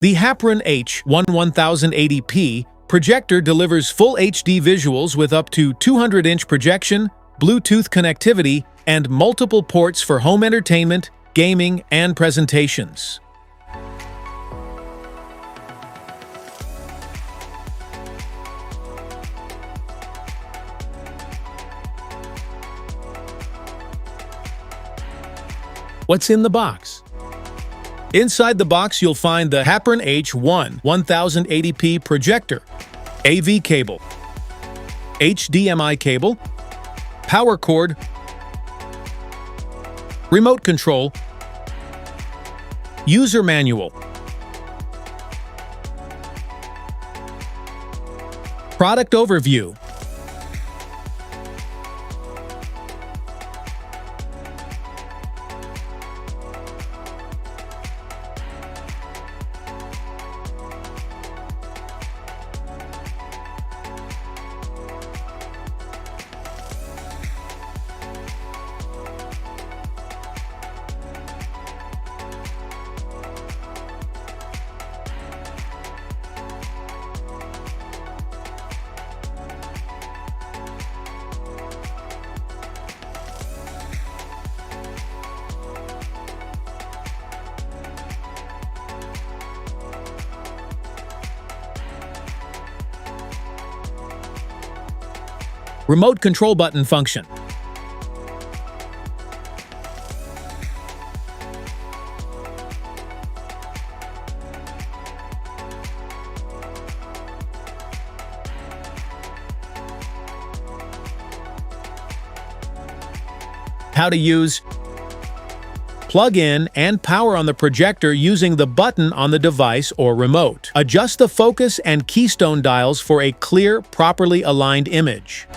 The HAPPRUN H1 1080p projector delivers full HD visuals with up to 200-inch projection, Bluetooth connectivity, and multiple ports for home entertainment, gaming, and presentations. What's in the box? Inside the box, you'll find the HAPPRUN H1 1080p projector, AV cable, HDMI cable, power cord, remote control, user manual, product overview, remote control button function. How to use. Plug in and power on the projector using the button on the device or remote. Adjust the focus and keystone dials for a clear, properly aligned image.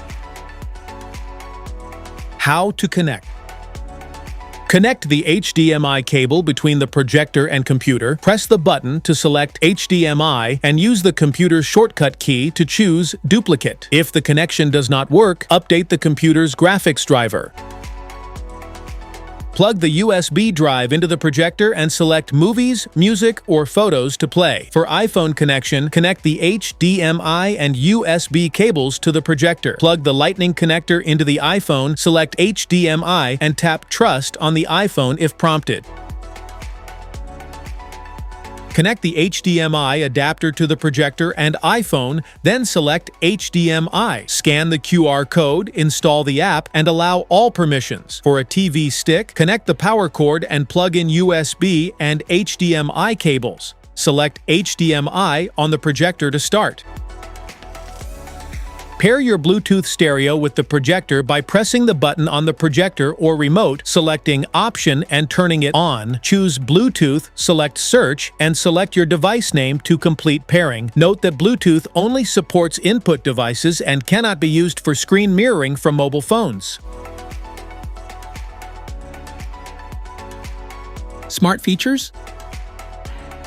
How to connect. Connect the HDMI cable between the projector and computer. Press the button to select HDMI and use the computer's shortcut key to choose Duplicate. If the connection does not work, update the computer's graphics driver. Plug the USB drive into the projector and select Movies, Music, or Photos to play. For iPhone connection, connect the HDMI and USB cables to the projector. Plug the Lightning connector into the iPhone, select HDMI, and tap Trust on the iPhone if prompted. Connect the HDMI adapter to the projector and iPhone, then select HDMI. Scan the QR code, install the app, and allow all permissions. For a TV stick, connect the power cord and plug in USB and HDMI cables. Select HDMI on the projector to start. Pair your Bluetooth stereo with the projector by pressing the button on the projector or remote, selecting Option and turning it on. Choose Bluetooth, select Search, and select your device name to complete pairing. Note that Bluetooth only supports input devices and cannot be used for screen mirroring from mobile phones. Smart features?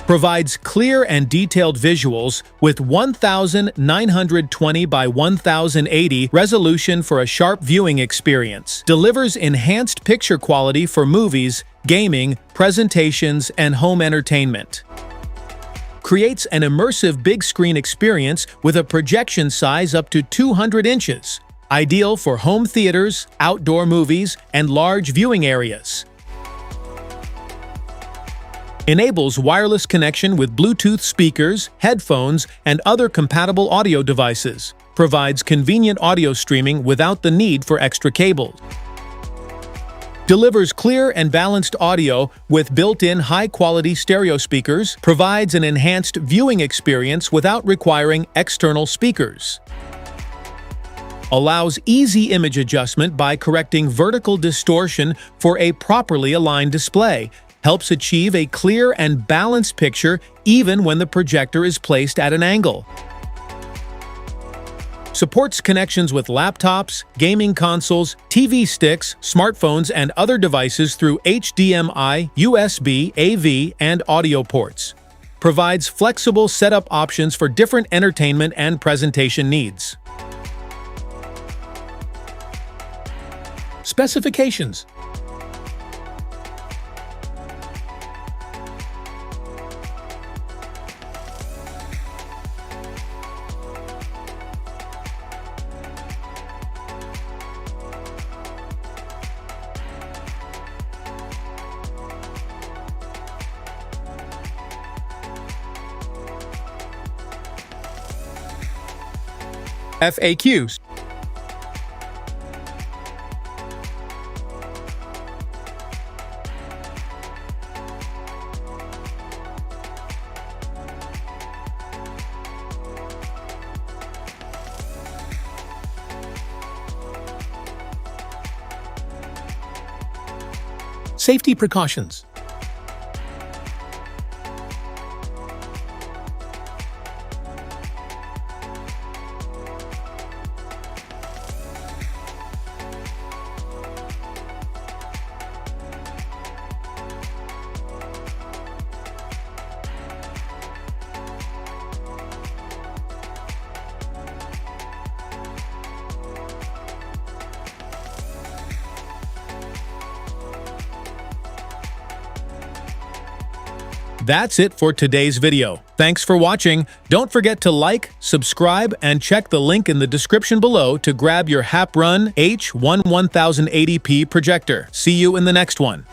Provides clear and detailed visuals with 1920 by 1080 resolution for a sharp viewing experience. Delivers enhanced picture quality for movies, gaming, presentations, and home entertainment. Creates an immersive big screen experience with a projection size up to 200 inches. Ideal for home theaters, outdoor movies, and large viewing areas. Enables wireless connection with Bluetooth speakers, headphones, and other compatible audio devices. Provides convenient audio streaming without the need for extra cables. Delivers clear and balanced audio with built-in high-quality stereo speakers. Provides an enhanced viewing experience without requiring external speakers. Allows easy image adjustment by correcting vertical distortion for a properly aligned display. Helps achieve a clear and balanced picture even when the projector is placed at an angle. Supports connections with laptops, gaming consoles, TV sticks, smartphones, and other devices through HDMI, USB, AV, and audio ports. Provides flexible setup options for different entertainment and presentation needs. Specifications. FAQs. Safety precautions. That's it for today's video. Thanks for watching. Don't forget to like, subscribe, and check the link in the description below to grab your HAPPRUN H1 1080p projector. See you in the next one.